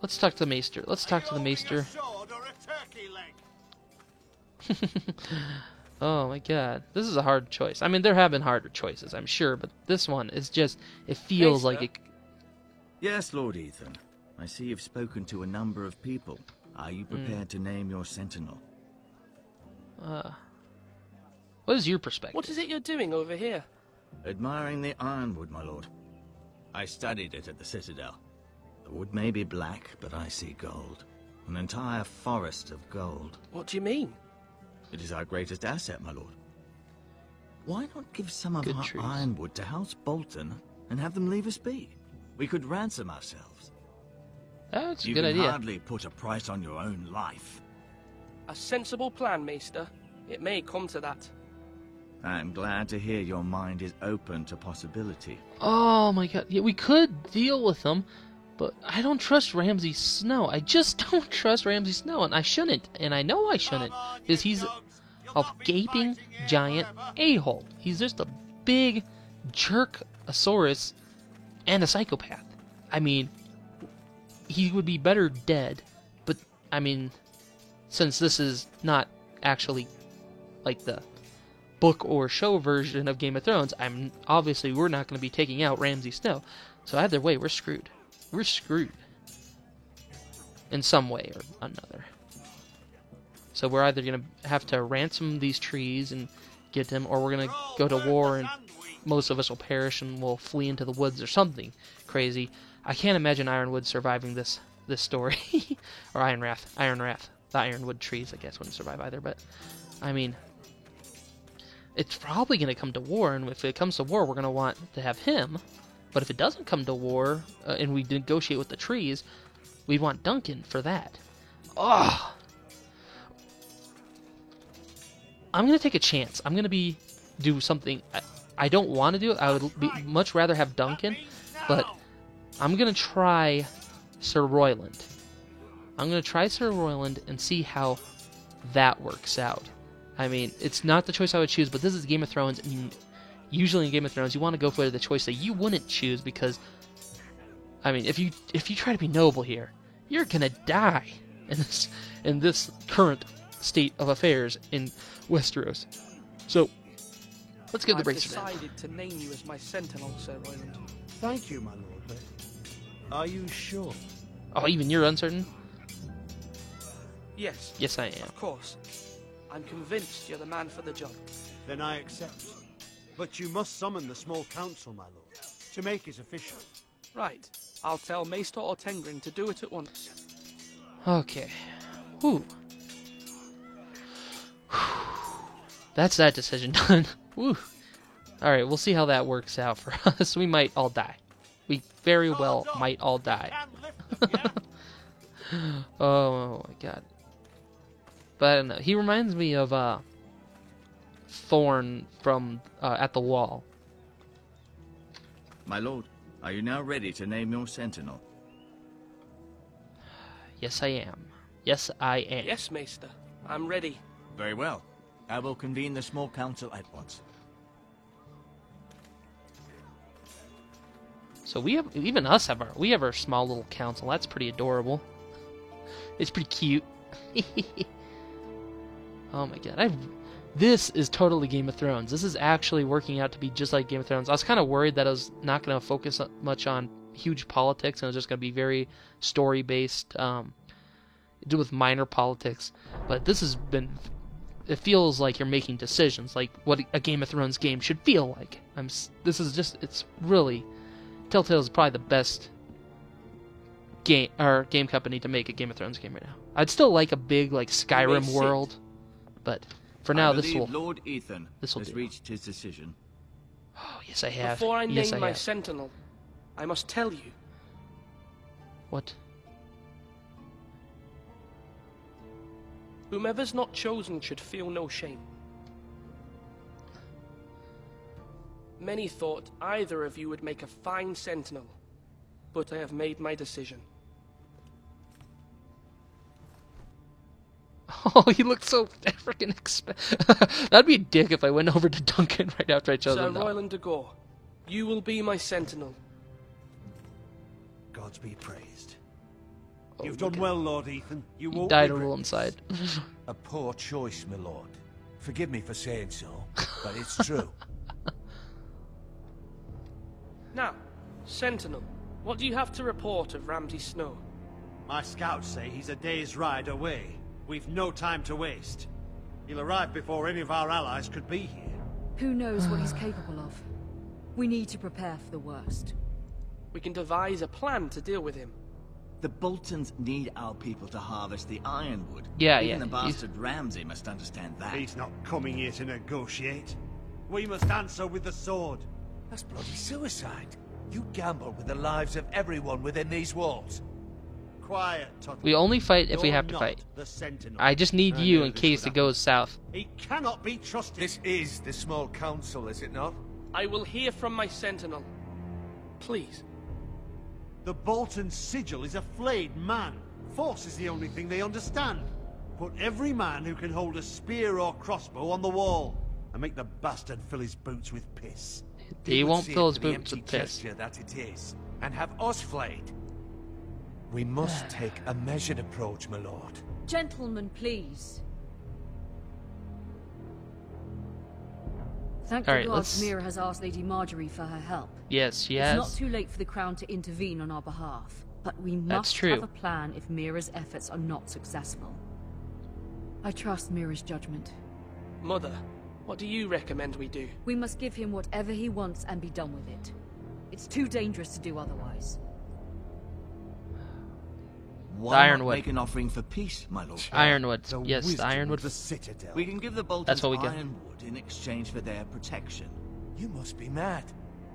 Let's talk to the Maester. Let's talk to the Maester. Oh my god. This is a hard choice. I mean, there have been harder choices, I'm sure, but this one is just, it feels like it... Yes, Lord Ethan. I see you've spoken to a number of people. Are you prepared to name your sentinel? What is your perspective? What is it you're doing over here? Admiring the ironwood, my lord. I studied it at the Citadel. The wood may be black, but I see gold. An entire forest of gold. What do you mean? It is our greatest asset, my lord. Why not give some of Good our trees. ironwood to House Bolton and have them leave us be? We could ransom ourselves. That's a You good can idea. hardly put a price on your own life. A sensible plan, Maester. It may come to that. I'm glad to hear your mind is open to possibility. Oh my god. Yeah, we could deal with them, but I don't trust Ramsay Snow. I just don't trust Ramsay Snow, and I shouldn't. And I know I shouldn't, because he's a gaping giant a-hole. He's just a big jerkosaurus and a psychopath. I mean, he would be better dead, but, I mean, since this is not actually like the book or show version of Game of Thrones, obviously we're not going to be taking out Ramsay Snow. So either way, we're screwed. We're screwed. In some way or another. So we're either going to have to ransom these trees and get them, or we're going to go to war and most of us will perish and we'll flee into the woods or something crazy. I can't imagine Ironwood surviving this story. Or Ironwrath. The Ironwood trees, I guess, wouldn't survive either. But, I mean, it's probably going to come to war, and if it comes to war, we're going to want to have him. But if it doesn't come to war, and we negotiate with the trees, we want Duncan for that. Ugh! I'm going to take a chance. I'm going to do something I don't want to do. I would much rather have Duncan, but I'm going to try Sir Royland. I'm going to try Sir Royland and see how that works out. I mean, it's not the choice I would choose, but this is Game of Thrones, and usually in Game of Thrones, you want to go for the choice that you wouldn't choose, because, I mean, if you try to be noble here, you're going to die in this current state of affairs in Westeros. So, let's get the breaks for that. I've decided to name you as my sentinel, Sir Royland. Thank you, my lord, but are you sure? Oh, even you're uncertain? Yes. Yes, I am. Of course. I'm convinced you're the man for the job. Then I accept. But you must summon the small council, my lord, to make it official. Right. I'll tell Maester Ortengrin to do it at once. Okay. Whew. That's that decision done. Whew. Alright, we'll see how that works out for us. We might all die. We very well might all die. Oh my god. But I don't know. He reminds me of Thorn from At the Wall. My lord, are you now ready to name your sentinel? Yes, I am. Yes, I am. Yes, Maester. I'm ready. Very well. I will convene the small council at once. So we have, even us have our small little council. That's pretty adorable. It's pretty cute. Oh my god, this is totally Game of Thrones. This is actually working out to be just like Game of Thrones. I was kind of worried that I was not going to focus much on huge politics, and it was just going to be very story-based, do with minor politics. But this has been, it feels like you're making decisions, like what a Game of Thrones game should feel like. This is just, it's really, Telltale is probably the best game company to make a Game of Thrones game right now. I'd still like a big like Skyrim world, but for now this will. Lord Ethan has reached his decision. Oh yes, I have. Before I yes, name I my have. sentinel, I must tell you. What? Whomever's not chosen should feel no shame. Many thought either of you would make a fine sentinel, but I have made my decision. Oh, he looks so freaking That'd be a dick if I went over to Duncan right after I chose Sir him. No. Royland de Gore, you will be my sentinel. gods be praised. Oh, You've look done at- well, Lord Ethan. You He won't died a regret little this. inside. A poor choice, my lord. Forgive me for saying so, but it's true. Now, Sentinel, what do you have to report of Ramsay Snow? My scouts say he's a day's ride away. We've no time to waste. He'll arrive before any of our allies could be here. Who knows what he's capable of? We need to prepare for the worst. We can devise a plan to deal with him. The Boltons need our people to harvest the ironwood. Yeah, Even yeah, the he's- bastard Ramsay must understand that. He's not coming here to negotiate. We must answer with the sword. That's bloody suicide. You gamble with the lives of everyone within these walls. Quiet, Tuttle. We only fight if we You're have to not fight. the Sentinel. I just need I you knew in this case would it goes south. He cannot be trusted. This is the small council, is it not? I will hear from my Sentinel. Please. The Bolton sigil is a flayed man. Force is the only thing they understand. Put every man who can hold a spear or crossbow on the wall, and make the bastard fill his boots with piss. He would won't see fill it his for the boots empty with piss. gesture that it is, and have us flayed. We must take a measured approach, my lord. Gentlemen, please. Thank All the right, gods let's- Mira has asked Lady Marjorie for her help. Yes, she It's not has. too late for the Crown to intervene on our behalf, but we That's must true. have a plan if Mira's efforts are not successful. I trust Mira's judgment. Mother, what do you recommend we do? We must give him whatever he wants and be done with it. It's too dangerous to do otherwise. Why not Ironwood. make an offering for peace, my lord? Ironwood. The Yes, the wisdom ironwood. of the Citadel. We can give the Boltons That's what we get. ironwood in exchange for their protection. You must be mad.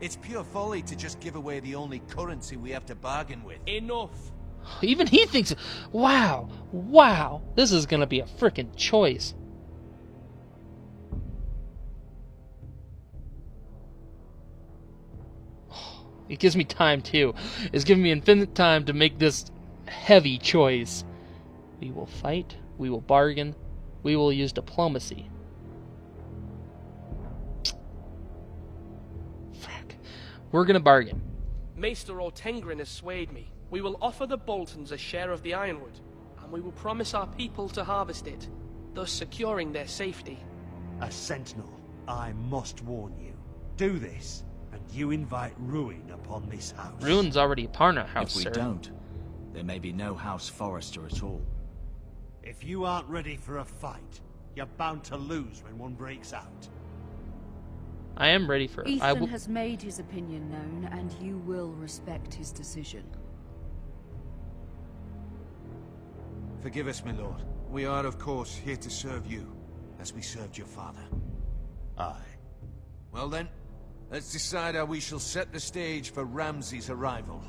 It's pure folly to just give away the only currency we have to bargain with. Enough. Even he thinks, wow, wow, this is gonna be a frickin' choice. It gives me time too. It's giving me infinite time to make this heavy choice. We will fight, we will bargain, we will use diplomacy. Fuck. We're gonna bargain. Maester Ortengrin has swayed me. We will offer the Boltons a share of the ironwood, and we will promise our people to harvest it, thus securing their safety. A sentinel, I must warn you. Do this, and you invite ruin upon this house. Ruin's already upon our house, If we sir. don't, there may be no House Forrester at all. If you aren't ready for a fight, you're bound to lose when one breaks out. I am ready for it. I Ethan will. has made his opinion known, and you will respect his decision. Forgive us, my lord. We are, of course, here to serve you, as we served your father. Aye. Well then, let's decide how we shall set the stage for Ramsay's arrival.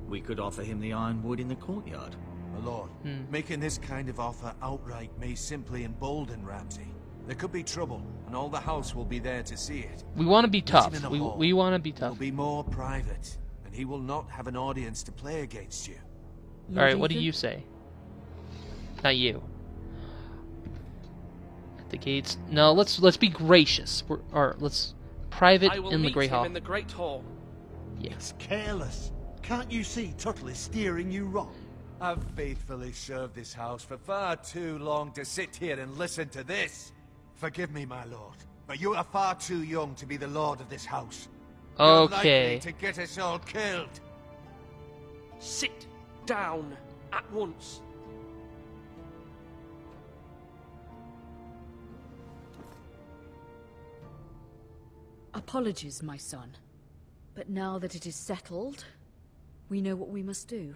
We could offer him the ironwood in the courtyard. My lord, making this kind of offer outright may simply embolden Ramsay. There could be trouble, and all the house will be there to see it. We want to be Meet tough. him in a We hall. want to be It will tough. be more private, and he will not have an audience to play against you. All right, what do you say? Not you. At the gates. No, let's be gracious. Or let's private I will in the meet Great him Hall. in the Great Hall. It's careless. Can't you see Tuttle is steering you wrong? I've faithfully served this house for far too long to sit here and listen to this. Forgive me, my lord, but you are far too young to be the lord of this house. You're Okay. likely to get us all killed. Sit down at once. Apologies, my son. But now that it is settled, we know what we must do.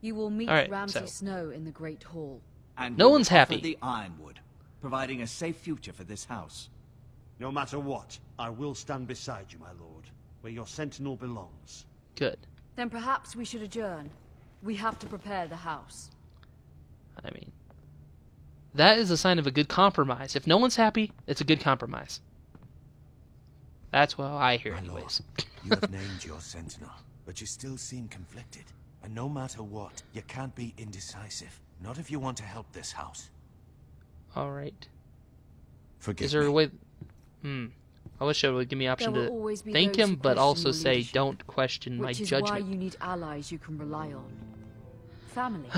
You will meet All right, Ramsay so- Snow in the Great Hall. And No we will one's offer happy. the ironwood, providing a safe future for this house. No matter what, I will stand beside you, my lord, where your sentinel belongs. Good. Then perhaps we should adjourn. We have to prepare the house. I mean, that is a sign of a good compromise. If no one's happy, it's a good compromise. That's what I hear, My lord, anyways. you have named your sentinel, but you still seem conflicted. And no matter what, you can't be indecisive. Not if you want to help this house. All right. Forgive Is there a me. way? I wish it would give me the option There will to always be thank those him, who but question also your say, leadership, don't question my which is judgment. why you need allies you can rely on. Family.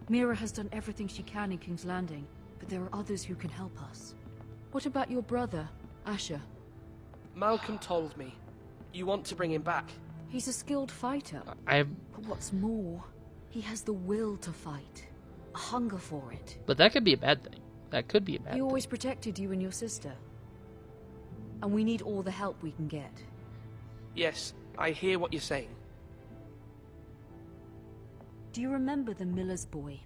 Mira has done everything she can in King's Landing, but there are others who can help us. What about your brother, Asher? Malcolm told me. You want to bring him back. He's a skilled fighter. I. But what's more, he has the will to fight. A hunger for it. But that could be a bad thing. That could be a bad He thing. always protected you and your sister. And we need all the help we can get. Yes, I hear what you're saying. Do you remember the miller's boy?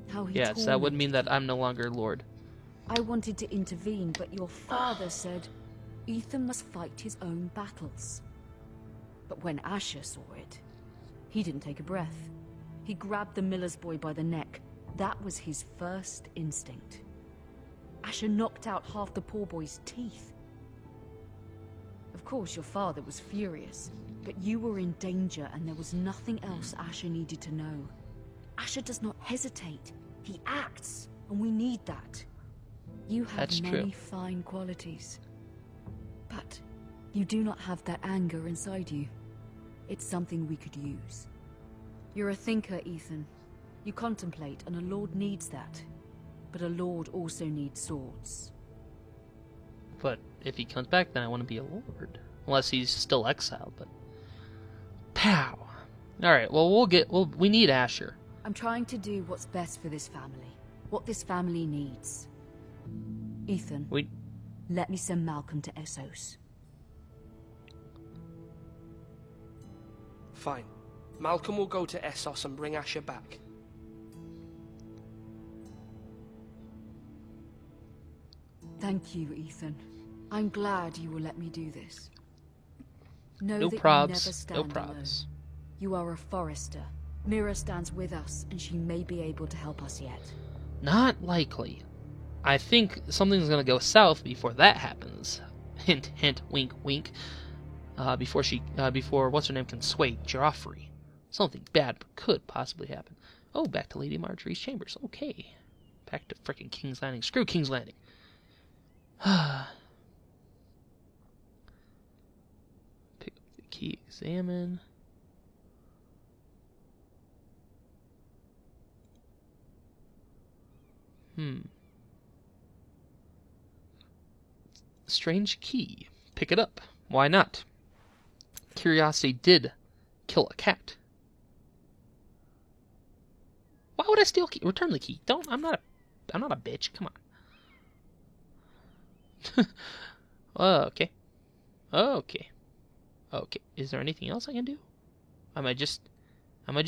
How he Yes, that would tormented mean that I'm no longer Lord. I wanted to intervene, but your father said Ethan must fight his own battles. But when Asher saw it, he didn't take a breath. He grabbed the miller's boy by the neck. That was his first instinct. Asher knocked out half the poor boy's teeth. Of course, your father was furious, but you were in danger and there was nothing else Asher needed to know. Asher does not hesitate. He acts, and we need that. You have That's many true. fine qualities, but you do not have that anger inside you. It's something we could use. You're a thinker, Ethan. You contemplate, and a lord needs that. But a lord also needs swords. But if he comes back, then I want to be a lord. Unless he's still exiled, but... Pow! Alright, well, we need Asher. I'm trying to do what's best for this family. What this family needs. Ethan, let me send Malcolm to Essos. Fine. Malcolm will go to Essos and bring Asher back. Thank you, Ethan. I'm glad you will let me do this. Know No that you probs, never stand no alone. probs. You are a Forrester. Mira stands with us, and she may be able to help us yet. Not likely. I think something's gonna go south before that happens. Hint, hint, wink, wink. Before what's her name can sway Joffrey. Something bad could possibly happen. Oh, back to Lady Marjorie's chambers. Okay. Back to frickin' King's Landing. Screw King's Landing. Pick up the key, examine. Strange key. Pick it up. Why not? Curiosity did kill a cat. Why would I steal key? Return the key. Don't. I'm not a bitch. Come on. Okay. Okay. Okay. Is there anything else I can do? Am I just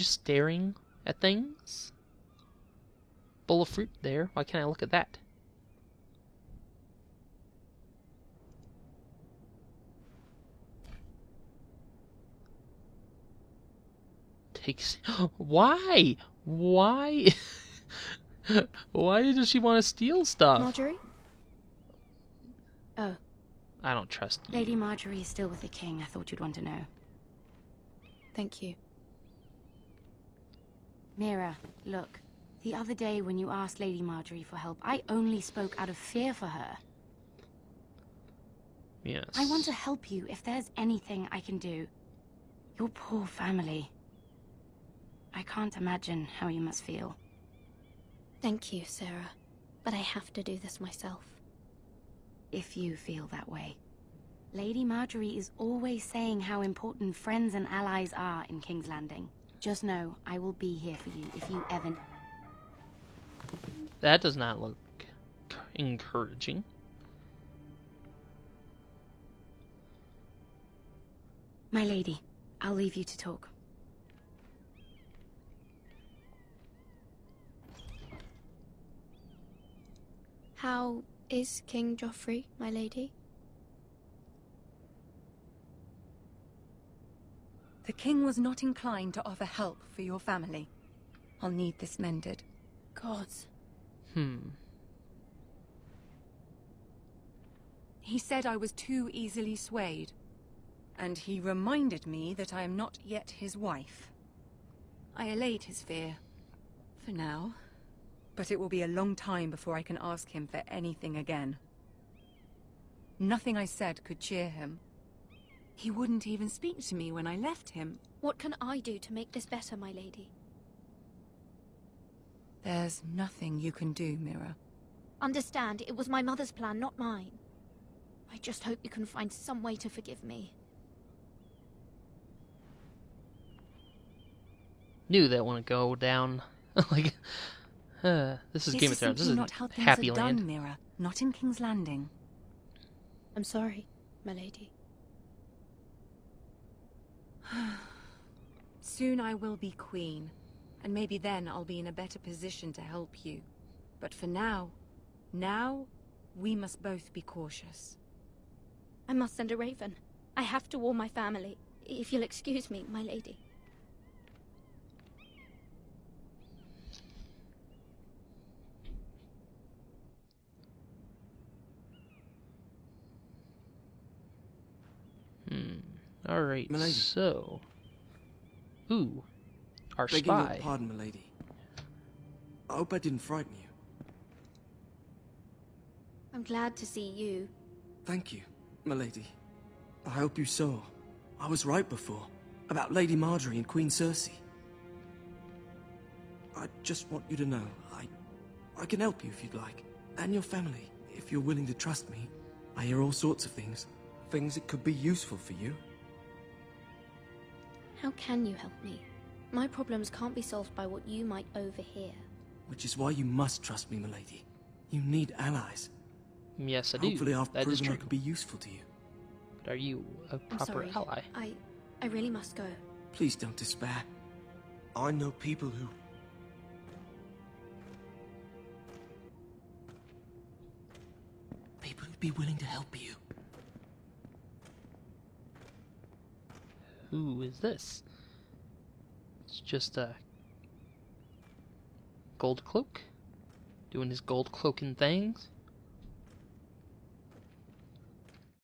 staring at things? Bowl of fruit there. Why can't I look at that? Takes. Why? Why? Why does she want to steal stuff? Marjorie? Oh, I don't trust you. Lady Marjorie is still with the king. I thought you'd want to know. Thank you. Mira, look. The other day when you asked Lady Marjorie for help, I only spoke out of fear for her. Yes. I want to help you if there's anything I can do. Your poor family. I can't imagine how you must feel. Thank you, Sarah. But I have to do this myself. If you feel that way. Lady Marjorie is always saying how important friends and allies are in King's Landing. Just know, I will be here for you if you ever... That does not look encouraging. My lady, I'll leave you to talk. How is King Joffrey, my lady? The king was not inclined to offer help for your family. I'll need this mended. Gods. He said I was too easily swayed. And he reminded me that I am not yet his wife. I allayed his fear. For now. But it will be a long time before I can ask him for anything again. Nothing I said could cheer him. He wouldn't even speak to me when I left him. What can I do to make this better, my lady? There's nothing you can do, Mira. Understand, it was my mother's plan, not mine. I just hope you can find some way to forgive me. Knew that wouldn't go down. Like, this is Game of Thrones. This is not how things Happy are Land. done, Mira. Not in King's Landing. I'm sorry, my lady. Soon I will be queen, and maybe then I'll be in a better position to help you. But for now, we must both be cautious. I must send a raven. I have to warn my family. If you'll excuse me, my lady. Alright, Milady. so... Ooh. Our Begging spy. your pardon, milady. I hope I didn't frighten you. I'm glad to see you. Thank you, milady. I hope you saw. I was right before. About Lady Marjorie and Queen Cersei. I just want you to know, I can help you if you'd like. And your family, if you're willing to trust me. I hear all sorts of things. Things that could be useful for you. How can you help me? My problems can't be solved by what you might overhear. Which is why you must trust me, milady. You need allies. Yes, I do. Hopefully I've That is proven true. I could be useful to you. But are you a I'm proper sorry. ally? I really must go. Please don't despair. I know people who... People who'd be willing to help you. Who is this? It's just a gold cloak doing his gold cloaking things.